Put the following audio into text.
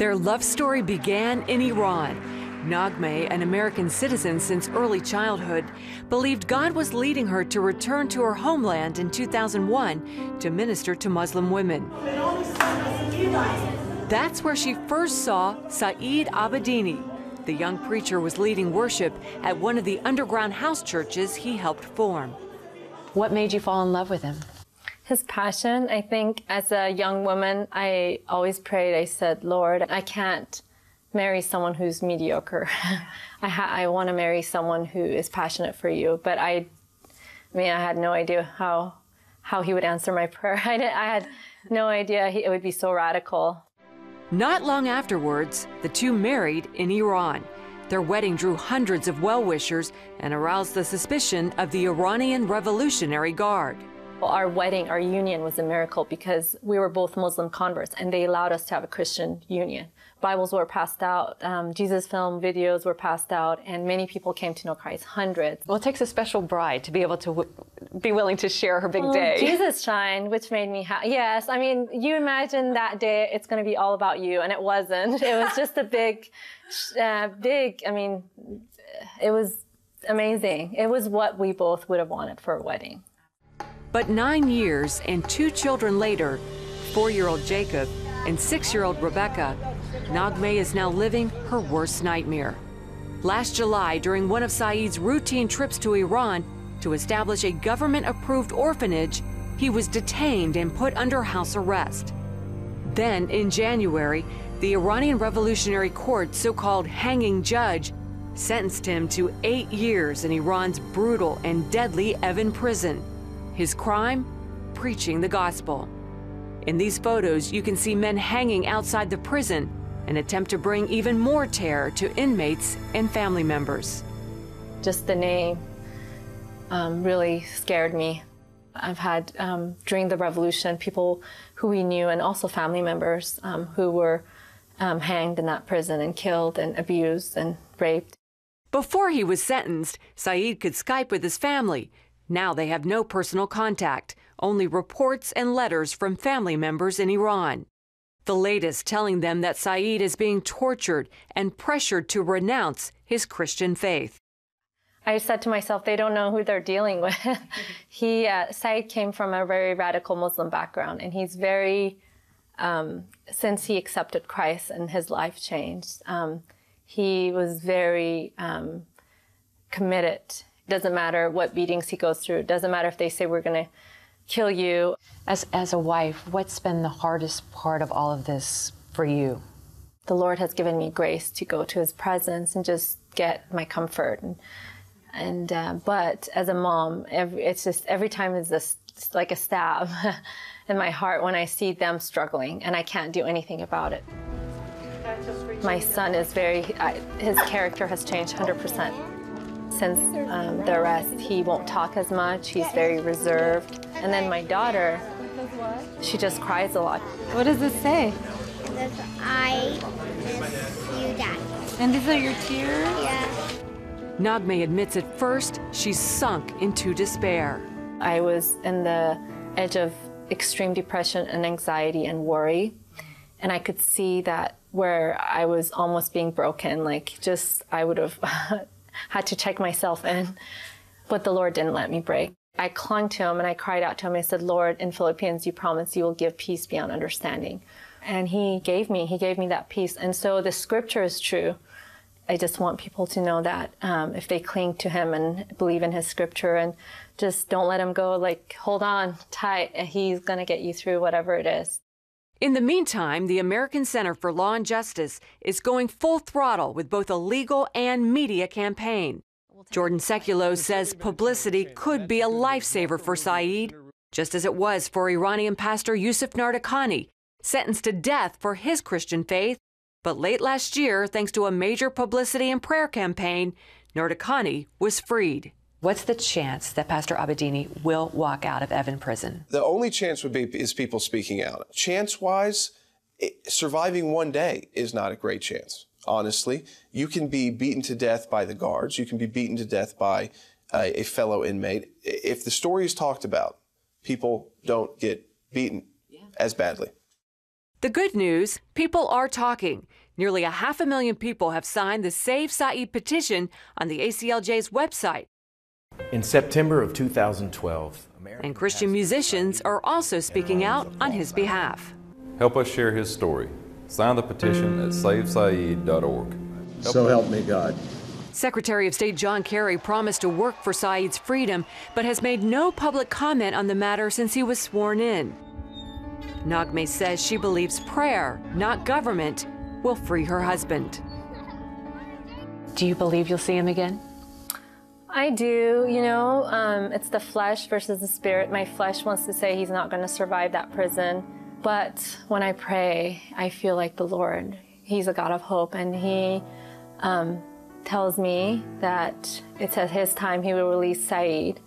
Their love story began in Iran. Naghmeh, an American citizen since early childhood, believed God was leading her to return to her homeland in 2001 to minister to Muslim women. That's where she first saw Saeed Abedini. The young preacher was leading worship at one of the underground house churches he helped form. What made you fall in love with him? His passion. I think as a young woman, I always prayed. I said, Lord, I can't marry someone who's mediocre. I want to marry someone who is passionate for you. But I had no idea how he would answer my prayer. I had no idea it would be so radical. Not long afterwards, the two married in Iran. Their wedding drew hundreds of well-wishers and aroused the suspicion of the Iranian Revolutionary Guard. Our wedding, our union was a miracle because we were both Muslim converts and they allowed us to have a Christian union. Bibles were passed out, Jesus film videos were passed out, and many people came to know Christ, hundreds. Well, it takes a special bride to be able to be willing to share her big day. Jesus shined, which made me happy. Yes, I mean, you imagine that day it's going to be all about you, and it wasn't. It was just a big, I mean, it was amazing. It was what we both would have wanted for a wedding. But 9 years and 2 children later, 4-year-old Jacob and 6-year-old Rebecca, Naghmeh is now living her worst nightmare. Last July, during one of Saeed's routine trips to Iran to establish a government-approved orphanage, he was detained and put under house arrest. Then, in January, the Iranian Revolutionary Court, so-called hanging judge, sentenced him to 8 years in Iran's brutal and deadly Evin prison. His crime? Preaching the gospel. In these photos, you can see men hanging outside the prison, an attempt to bring even more terror to inmates and family members. Just the name really scared me. I've had, during the revolution, people who we knew and also family members who were hanged in that prison and killed and abused and raped. Before he was sentenced, Saeed could Skype with his family. Now they have no personal contact, only reports and letters from family members in Iran. The latest telling them that Saeed is being tortured and pressured to renounce his Christian faith. I said to myself, they don't know who they're dealing with. Saeed came from a very radical Muslim background, and he's very, since he accepted Christ and his life changed, he was very committed. Doesn't matter what beatings he goes through. It doesn't matter if they say we're going to kill you. As a wife, what's been the hardest part of all of this for you? The Lord has given me grace to go to his presence and just get my comfort. But as a mom, it's just every time is this like a stab in my heart when I see them struggling and I can't do anything about it. My son is his character has changed 100%. Since the arrest, he won't talk as much. He's very reserved. And then my daughter, she just cries a lot. What does it say? I miss you, Dad. And these are your tears? Yeah. Naghmeh admits at first she's sunk into despair. I was in the edge of extreme depression and anxiety and worry. And I could see that where I was almost being broken, I would have had to check myself in, but the Lord didn't let me break. I clung to him and I cried out to him. I said, Lord, in Philippians, you promised you will give peace beyond understanding. And he gave me that peace. And so the scripture is true. I just want people to know that if they cling to him and believe in his scripture and just don't let him go, hold on tight, he's going to get you through whatever it is. In the meantime, the American Center for Law and Justice is going full throttle with both a legal and media campaign. Jordan Sekulow says publicity could be a lifesaver for Saeed, just as it was for Iranian pastor Yusuf Nardakhani, sentenced to death for his Christian faith. But late last year, thanks to a major publicity and prayer campaign, Nardakhani was freed. What's the chance that Pastor Abedini will walk out of Evin prison? The only chance is people speaking out. Chance-wise, surviving one day is not a great chance, honestly. You can be beaten to death by the guards. You can be beaten to death by a fellow inmate. If the story is talked about, people don't get beaten as badly. The good news, people are talking. Nearly 500,000 people have signed the Save Saeed petition on the ACLJ's website. In September of 2012, And Christian musicians are also speaking out on his behalf. Help us share his story. Sign the petition at savesaeed.org. So help me God. Secretary of State John Kerry promised to work for Saeed's freedom, but has made no public comment on the matter since he was sworn in. Naghmeh says she believes prayer, not government, will free her husband. Do you believe you'll see him again? I do, it's the flesh versus the spirit. My flesh wants to say he's not going to survive that prison. But when I pray, I feel like the Lord, he's a God of hope, and he tells me that it's at his time he will release Saeed.